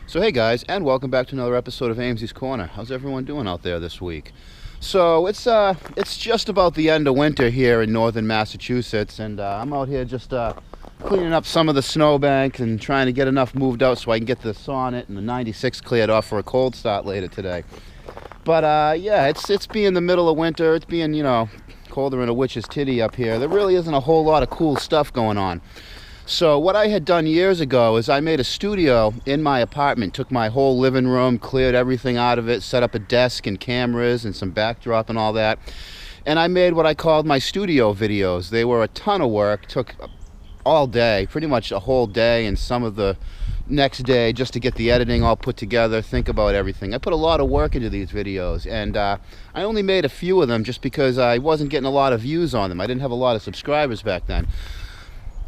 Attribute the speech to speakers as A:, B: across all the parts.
A: So hey guys, and welcome back to another episode of Amesie's Corner. How's everyone doing out there this week? So it's just about the end of winter here in northern Massachusetts, and I'm out here just cleaning up some of the snowbanks and trying to get enough moved out so I can get the sonnet and the 96 cleared off for a cold start later today. But yeah, it's being the middle of winter. It's being colder than a witch's titty up here. There really isn't a whole lot of cool stuff going on. So what I had done years ago is I made a studio in my apartment, took my whole living room, cleared everything out of it, set up a desk and cameras and some backdrop and all that. And I made what I called my studio videos. They were a ton of work, took all day, pretty much a whole day and some of the next day just to get the editing all put together, think about everything. I put a lot of work into these videos, and I only made a few of them just because I wasn't getting a lot of views on them. I didn't have a lot of subscribers back then.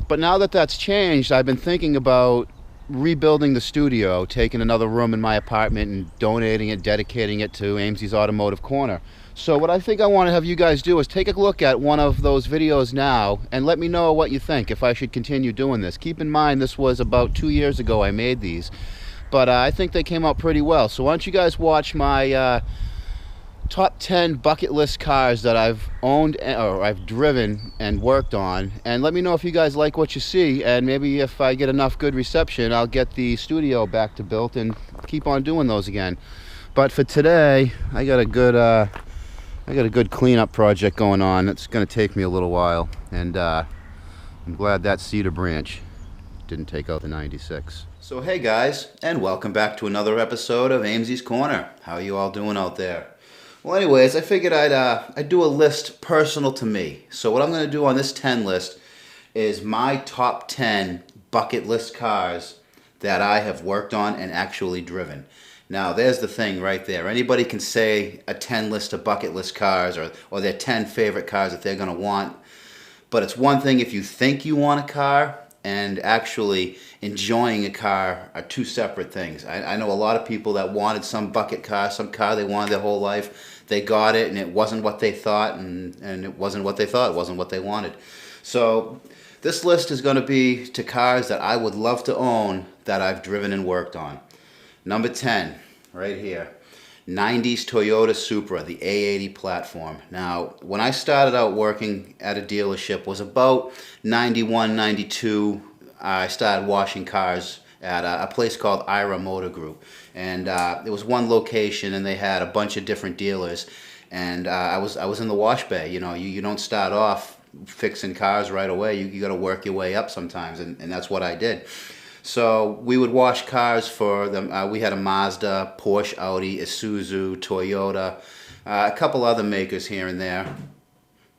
A: But now that that's changed, I've been thinking about rebuilding the studio, taking another room in my apartment and donating it, dedicating it to Amesie's Automotive Corner. So what I think I want to have you guys do is take a look at one of those videos now and let me know what you think, if I should continue doing this. Keep in mind this was about 2 years ago I made these, but I think they came out pretty well. So why don't you guys watch my top 10 bucket list cars that I've owned or I've driven and worked on, and let me know if you guys like what you see, and maybe if I get enough good reception I'll get the studio back to built and keep on doing those again. But for today I got a good cleanup project going on. It's going to take me a little while, and I'm glad that cedar branch didn't take out the 96. So hey guys, and welcome back to another episode of Amesie's Corner. How are you all doing out there? Well, anyways, I figured I'd do a list personal to me. So what I'm going to do on this 10 list is my top 10 bucket list cars that I have worked on and actually driven. Now, there's the thing right there. Anybody can say a 10 list of bucket list cars or their 10 favorite cars that they're going to want. But it's one thing if you think you want a car, and actually enjoying a car are two separate things. I know a lot of people that wanted some bucket car, some car they wanted their whole life. They got it and it wasn't what they thought, and it wasn't what they thought, it wasn't what they wanted. So this list is going to be to cars that I would love to own that I've driven and worked on. Number 10, right here. 90s Toyota Supra, the A80 platform. Now, when I started out working at a dealership was about 91, 92. I started washing cars at a place called Iv'e Motor Group. And it was one location and they had a bunch of different dealers. And I was in the wash bay. You don't start off fixing cars right away. You got to work your way up sometimes, and that's what I did. So we would wash cars for them. We had a Mazda, Porsche, Audi, Isuzu, Toyota, a couple other makers here and there.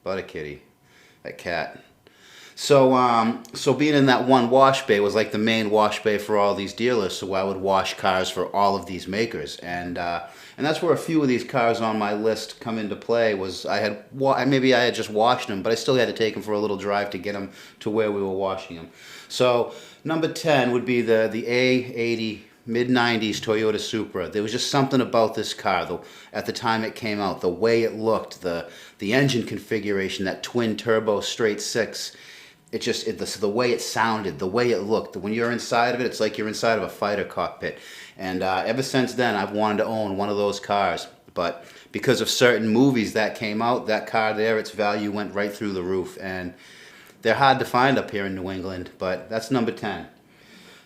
A: But a kitty, that cat. So being in that one wash bay was like the main wash bay for all these dealers. So I would wash cars for all of these makers, and that's where a few of these cars on my list come into play. Was maybe I had just washed them, but I still had to take them for a little drive to get them to where we were washing them. So number 10 would be the A80 mid-90s Toyota Supra. There was just something about this car, though, at the time it came out, the way it looked, the engine configuration, that twin turbo straight six. The way it sounded, the way it looked. When you're inside of it, it's like you're inside of a fighter cockpit. And ever since then, I've wanted to own one of those cars. But because of certain movies that came out, that car there, its value went right through the roof. And they're hard to find up here in New England, but that's number 10.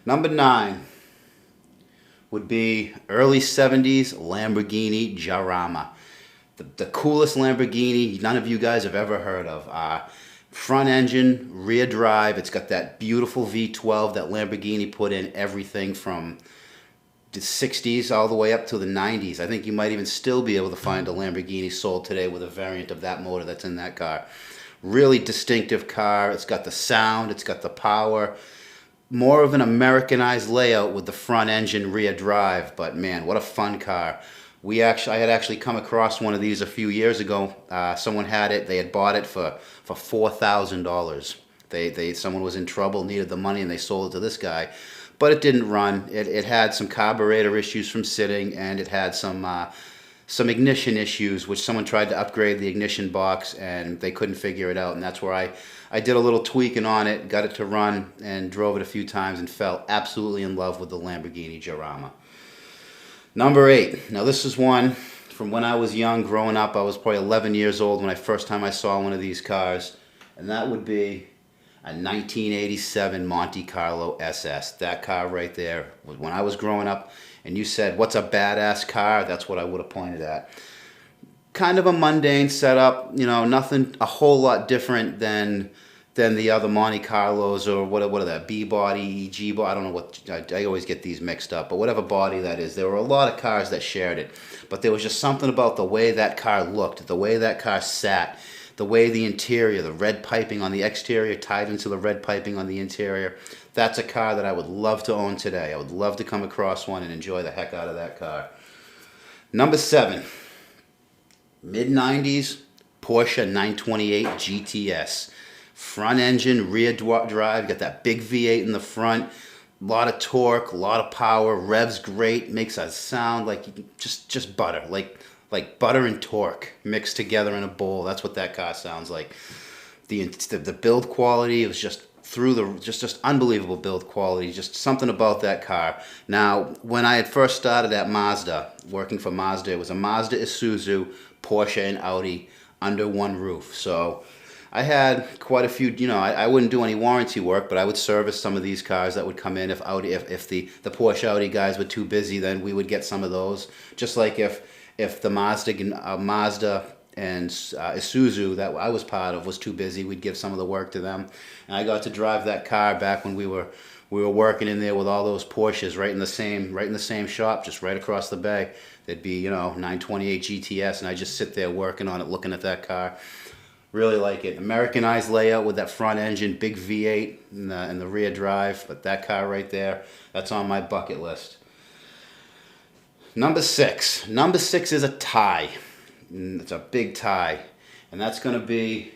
A: Number 9 would be early 70s Lamborghini Jarama. The coolest Lamborghini none of you guys have ever heard of. Front engine, rear drive. It's got that beautiful V12 that Lamborghini put in everything from the 60s all the way up to the 90s. I think you might even still be able to find a Lamborghini sold today with a variant of that motor that's in that car. Really distinctive car. It's got the sound, it's got the power. More of an Americanized layout with the front engine rear drive, but man, what a fun car. I had actually come across one of these a few years ago. Someone had it. They had bought it for $4,000. Someone was in trouble, needed the money, and they sold it to this guy. But it didn't run. It had some carburetor issues from sitting, and it had some some ignition issues, which someone tried to upgrade the ignition box and they couldn't figure it out. And that's where I did a little tweaking on it, got it to run, and drove it a few times and fell absolutely in love with the Lamborghini Jarama. Number 8. Now this is one from when I was young, growing up. I was probably 11 years old when first time I saw one of these cars. And that would be a 1987 Monte Carlo SS. That car right there was when I was growing up. And you said, what's a badass car? That's what I would have pointed at. Kind of a mundane setup, you know, nothing a whole lot different than the other Monte Carlos, or what are that, B body, G body, I don't know what, I always get these mixed up, but whatever body that is. There were a lot of cars that shared it, but there was just something about the way that car looked, the way that car sat, the way the interior, the red piping on the exterior tied into the red piping on the interior. That's a car that I would love to own today. I would love to come across one and enjoy the heck out of that car. Number 7, mid-90s Porsche 928 GTS. Front engine, rear drive, got that big V8 in the front, a lot of torque, a lot of power, revs great, makes a sound like just butter, like butter and torque mixed together in a bowl. That's what that car sounds like. The build quality, it was just just unbelievable build quality, just something about that car. Now, when I had first started at Mazda, working for Mazda, it was a Mazda, Isuzu, Porsche, and Audi under one roof. So I had quite a few, you know, I wouldn't do any warranty work, but I would service some of these cars that would come in. If the Porsche Audi guys were too busy, then we would get some of those. Just like if the Mazda and Isuzu that I was part of was too busy, we'd give some of the work to them. And I got to drive that car back when we were working in there with all those Porsches right in the same shop, just right across the bay. There'd be, you know, 928 GTS, and I just sit there working on it, looking at that car. Really like it. Americanized layout with that front engine, big V8 in the rear drive. But that car right there, that's on my bucket list. Number 6. Number 6 is a tie. It's a big tie. And that's going to be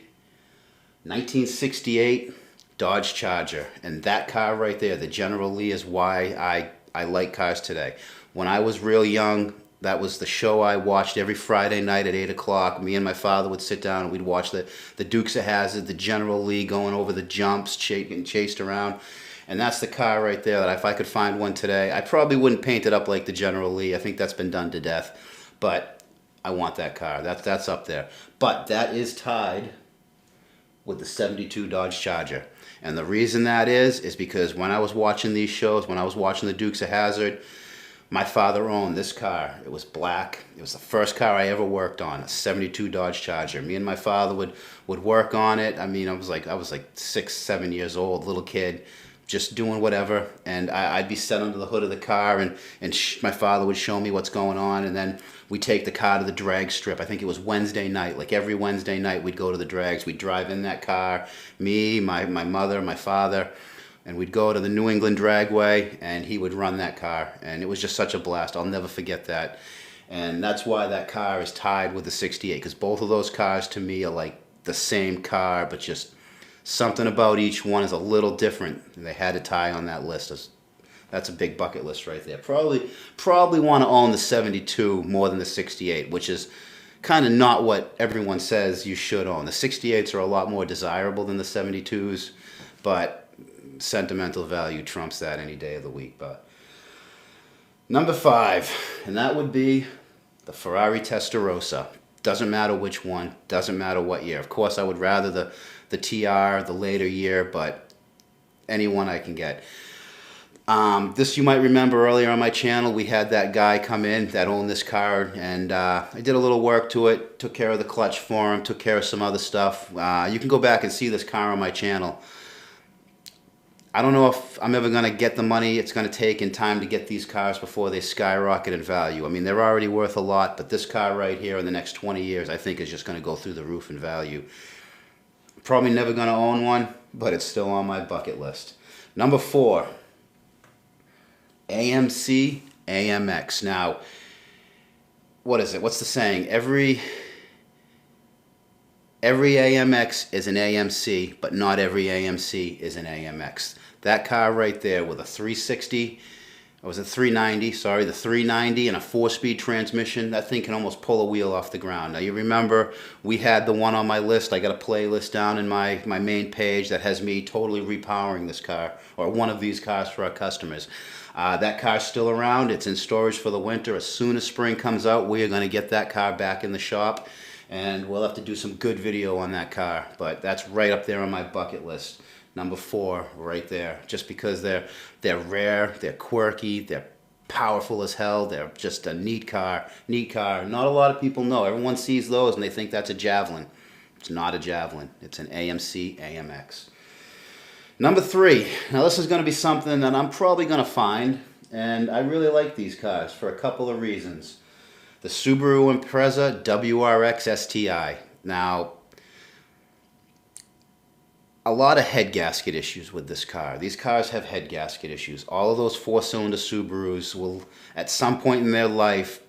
A: 1968 Dodge Charger. And that car right there, the General Lee, is why I like cars today. When I was real young, that was the show I watched every Friday night at 8 o'clock. Me and my father would sit down and we'd watch the Dukes of Hazzard, the General Lee going over the jumps, getting chased around. And that's the car right there that if I could find one today, I probably wouldn't paint it up like the General Lee. I think that's been done to death. But I want that car. That's up there. But that is tied with the 72 Dodge Charger. And the reason that is because when I was watching these shows, when I was watching the Dukes of Hazzard, my father owned this car. It was black. It was the first car I ever worked on, a 72 Dodge Charger. Me and my father would work on it. I mean, I was like 6, 7 years old, little kid, just doing whatever. And I'd be set under the hood of the car, and my father would show me what's going on. And then we'd take the car to the drag strip. I think it was Wednesday night. Like every Wednesday night, we'd go to the drags. We'd drive in that car, me, my mother, my father. And we'd go to the New England Dragway, and he would run that car. And it was just such a blast. I'll never forget that. And that's why that car is tied with the 68, because both of those cars to me are like the same car, but just something about each one is a little different. And they had to tie on that list. That's a big bucket list right there. Probably want to own the 72 more than the 68, which is kind of not what everyone says you should own. The 68s are a lot more desirable than the 72s, but sentimental value trumps that any day of the week. But number 5, and that would be the Ferrari Testarossa. Doesn't matter which one, doesn't matter what year. Of course, I would rather the TR, the later year, but any one I can get. This you might remember earlier on my channel, we had that guy come in that owned this car, and I did a little work to it, took care of the clutch for him, took care of some other stuff. You can go back and see this car on my channel. I don't know if I'm ever going to get the money it's going to take in time to get these cars before they skyrocket in value. I mean, they're already worth a lot, but this car right here in the next 20 years, I think is just going to go through the roof in value. Probably never going to own one, but it's still on my bucket list. Number 4, AMC AMX. Now, what is it? What's the saying? Every AMX is an AMC, but not every AMC is an AMX. That car right there with a 360 or was it 390? Sorry, the 390 and a 4-speed transmission. That thing can almost pull a wheel off the ground. Now you remember we had the one on my list. I got a playlist down in my main page that has me totally repowering this car, or one of these cars for our customers. That car's still around. It's in storage for the winter. As soon as spring comes out, we are going to get that car back in the shop, and we'll have to do some good video on that car. But that's right up there on my bucket list. Number 4, right there. Just because they're rare, they're quirky, they're powerful as hell. They're just a neat car. Neat car. Not a lot of people know. Everyone sees those and they think that's a Javelin. It's not a Javelin. It's an AMC AMX. Number 3. Now this is going to be something that I'm probably going to find, and I really like these cars for a couple of reasons. The Subaru Impreza WRX STI. Now, a lot of head gasket issues with this car. These cars have head gasket issues. All of those 4-cylinder Subarus will, at some point in their life,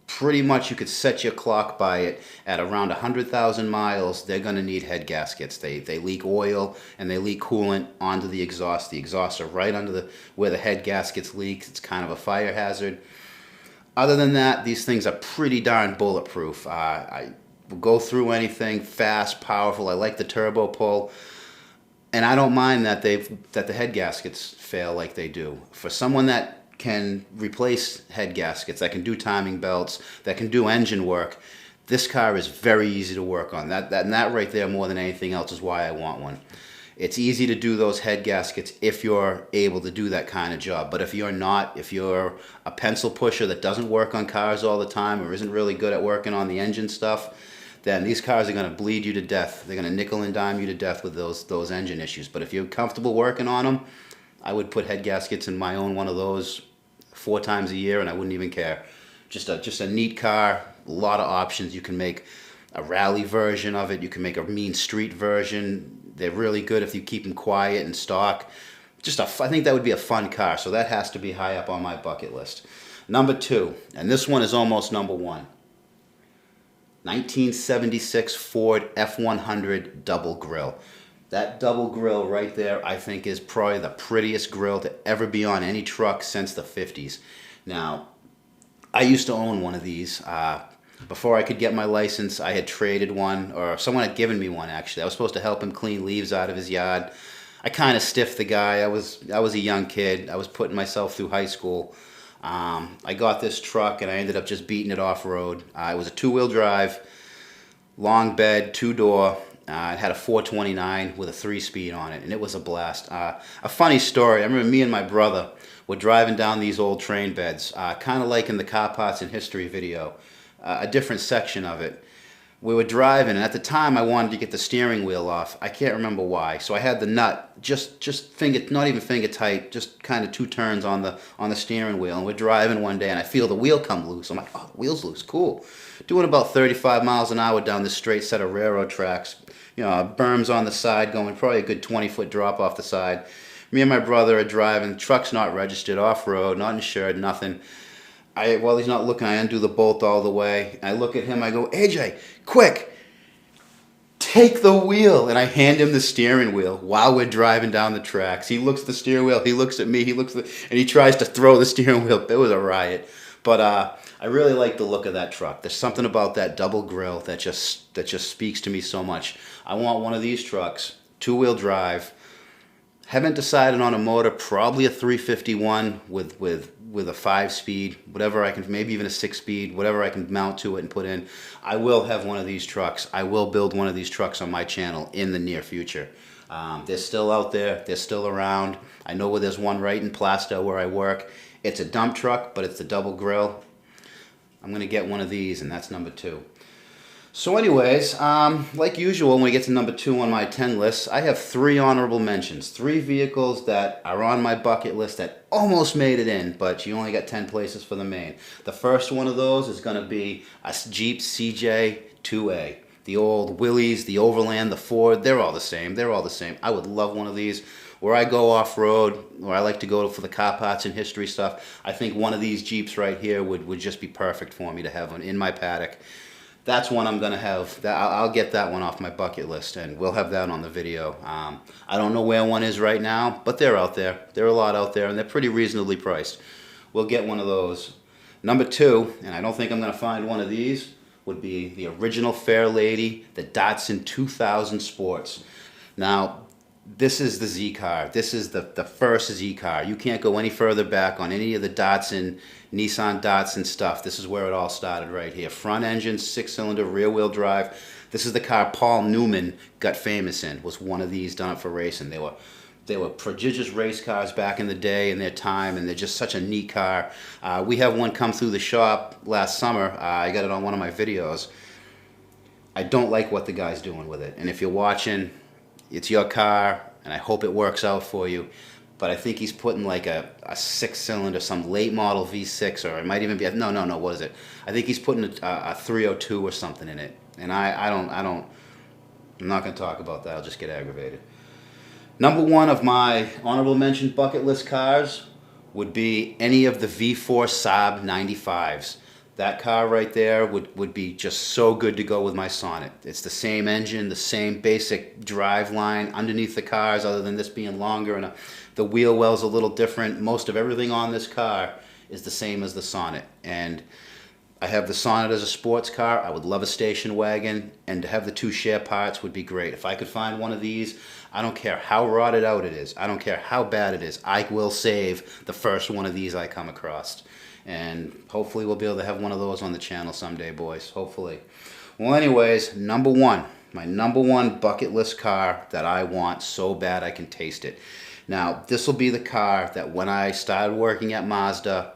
A: pretty much you could set your clock by it at around 100,000 miles. They're going to need head gaskets. They leak oil and they leak coolant onto the exhaust. The exhausts are right under where the head gaskets leak. It's kind of a fire hazard. Other than that, these things are pretty darn bulletproof. I will go through anything, fast, powerful. I like the turbo pull. And I don't mind that the head gaskets fail like they do. For someone that can replace head gaskets, that can do timing belts, that can do engine work, this car is very easy to work on. That right there, more than anything else, is why I want one. It's easy to do those head gaskets if you're able to do that kind of job. But if you're not, if you're a pencil pusher that doesn't work on cars all the time or isn't really good at working on the engine stuff, then these cars are going to bleed you to death. They're going to nickel and dime you to death with those engine issues. But if you're comfortable working on them, I would put head gaskets in my own one of those 4 times a year, and I wouldn't even care. Just a neat car, a lot of options. You can make a rally version of it. You can make a mean street version. They're really good if you keep them quiet and stock. I think that would be a fun car, so that has to be high up on my bucket list. Number 2, and this one is almost number 1. 1976 Ford F100 double grill. That double grill right there, I think, is probably the prettiest grill to ever be on any truck since the 50s. Now, I used to own one of these. Before I could get my license, I had traded one, or someone had given me one, actually. I was supposed to help him clean leaves out of his yard. I kind of stiffed the guy. I was a young kid. I was putting myself through high school. I got this truck, and I ended up just beating it off-road. It was a 2-wheel drive, long bed, 2-door. It had a 429 with a 3-speed on it, and it was a blast. A funny story, I remember me and my brother were driving down these old train beds, kind of like in the Car Parts in History video, a different section of it. We were driving, and at the time I wanted to get the steering wheel off. I can't remember why. So I had the nut just finger, not even finger tight, just kind of 2 turns on the steering wheel. And we're driving one day, and I feel the wheel come loose. I'm like, oh, the wheel's loose, cool. Doing about 35 miles an hour down this straight set of railroad tracks. You know, berms on the side, going probably a good 20-foot drop off the side. Me and my brother are driving. Truck's not registered, off-road, not insured, nothing. While he's not looking, I undo the bolt all the way. I look at him, I go, AJ, quick, take the wheel. And I hand him the steering wheel while we're driving down the tracks. He looks at the steering wheel, he looks at me, and he tries to throw the steering wheel. It was a riot. But I really like the look of that truck. There's something about that double grill that just speaks to me so much. I want one of these trucks, 2-wheel drive. Haven't decided on a motor, probably a 351 with a 5-speed, whatever I can, maybe even a 6-speed, whatever I can mount to it and put in. I will have one of these trucks. I will build one of these trucks on my channel in the near future. They're still out there. They're still around. I know where there's one right in Plastow where I work. It's a dump truck, but it's the double grill. I'm going to get one of these, and that's number 2. So anyways, like usual, when we get to number 2 on my 10 list, I have 3 honorable mentions. 3 vehicles that are on my bucket list that almost made it in, but you only got 10 places for the main. The first one of those is going to be a Jeep CJ 2A. The old Willys, the Overland, the Ford, they're all the same. They're all the same. I would love one of these. Where I go off-road, where I like to go for the Car Parts and History stuff, I think one of these Jeeps right here would just be perfect for me to have one in my paddock. That's one I'm going to have. I'll get that one off my bucket list, and we'll have that on the video. I don't know where one is right now, but they're out there. There are a lot out there, and they're pretty reasonably priced. we'll get one of those. Number 2, and I don't think I'm going to find one of these, would be the original Fair Lady, the Datsun 2000 Sports. Now, this is the Z car. This is the first Z car. You can't go any further back on any of the Datsun, Nissan Datsun stuff. This is where it all started right here. Front engine, 6-cylinder, rear-wheel drive. This is the car Paul Newman got famous in, was one of these done for racing. They were prodigious race cars back in the day in their time, and they're just such a neat car. We have one come through the shop last summer. I got it on one of my videos. I don't like what the guy's doing with it. And if you're watching, it's your car, and I hope it works out for you. But I think he's putting like a 6-cylinder, some late model V6, or it might even be, no, what is it? I think he's putting a 302 or something in it. And I'm not going to talk about that. I'll just get aggravated. Number 1 of my honorable mention bucket list cars would be any of the V4 Saab 95s. That car right there would be just so good to go with my Sonnet. It's the same engine, the same basic drive line underneath the cars, other than this being longer, and the wheel well's a little different. Most of everything on this car is the same as the Sonnet. And I have the Sonnet as a sports car. I would love a station wagon, and to have the 2 share parts would be great. If I could find one of these, I don't care how rotted out it is. I don't care how bad it is. I will save the first one of these I come across. And hopefully we'll be able to have one of those on the channel someday, boys. Hopefully. Well, anyways, number 1. My number 1 bucket list car that I want so bad I can taste it. Now, this will be the car that when I started working at Mazda,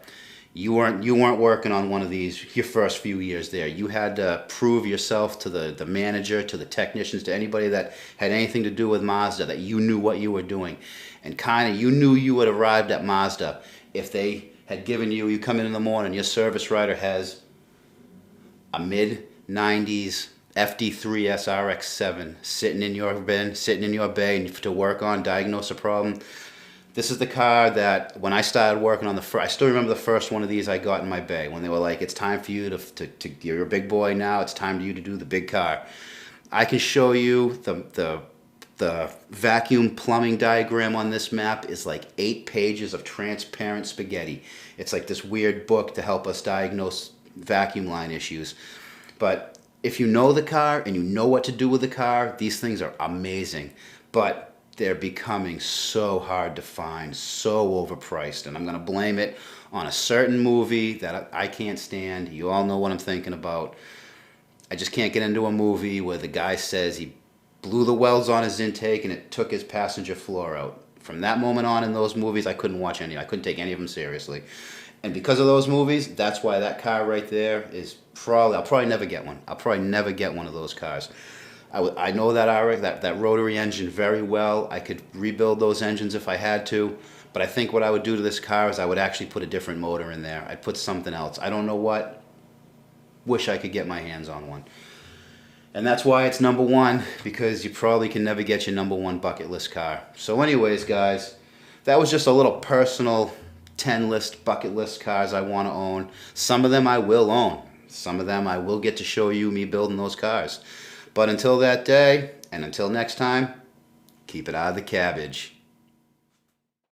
A: you weren't working on one of these your first few years there. You had to prove yourself to the manager, to the technicians, to anybody that had anything to do with Mazda, that you knew what you were doing. And kind of you knew you had arrived at Mazda if they had given you come in the morning, your service writer has a mid-90s FD3 SRX7 sitting in your bin, sitting in your bay to work on, diagnose a problem. This is the car that when I started working on I still remember the first one of these I got in my bay, when they were like, it's time for you you're a big boy now, it's time for you to do the big car. I can show you the vacuum plumbing diagram on this map is like 8 pages of transparent spaghetti. It's like this weird book to help us diagnose vacuum line issues. But if you know the car and you know what to do with the car, these things are amazing. But they're becoming so hard to find, so overpriced, and I'm going to blame it on a certain movie that I can't stand. You all know what I'm thinking about. I just can't get into a movie where the guy says he blew the welds on his intake and it took his passenger floor out. From that moment on in those movies, I couldn't watch any. I couldn't take any of them seriously. And because of those movies, that's why that car right there is I'll probably never get one. I'll probably never get one of those cars. I know that rotary engine very well. I could rebuild those engines if I had to, but I think what I would do to this car is I would actually put a different motor in there. I'd put something else. I don't know what. Wish I could get my hands on one. And that's why it's number 1, because you probably can never get your number 1 bucket list car. So anyways, guys, that was just a little personal 10 list bucket list cars I want to own. Some of them I will own. Some of them I will get to show you me building those cars. But until that day, and until next time, keep it out of the cabbage.